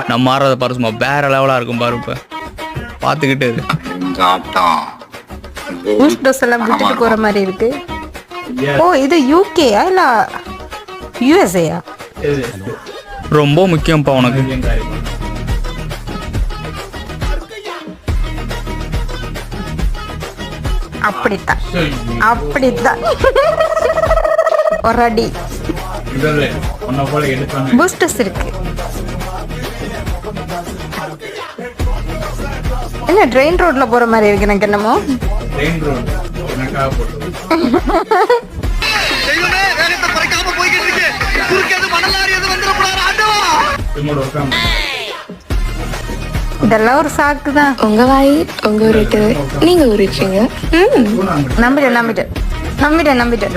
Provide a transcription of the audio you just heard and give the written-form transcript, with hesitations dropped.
நம்ம மாறத பாரு, சும்மா வேற லெவலா இருக்கும் பாரு. இப்ப பாத்துக்கிட்டு இரு. பூஸ்ட் டோஸ் எல்லாம் விட்டுட்டு போற மாதிரி இருக்கு. ஓ இது யூகேயா இல்ல யுஎஸ்ஏயா? ரொம்ப முக்கியம்ப்பா உனக்கு. அப்படித்தான் அப்படித்தான் ஒரு அடி பூஸ்டர்ஸ் இருக்கு. என்ன ட்ரெயின் ரோட்ல போற மாதிரி இருக்கு எனக்கு என்னமோ. இதெல்லாம் ஒரு சாக்கு தான். உங்க வாய் உங்க உருட்டு, நீங்க உருட்டுறீங்க. நம்பிட்டேன் நம்பிட்டேன் நம்பிட்டேன் நம்பிட்டேன்.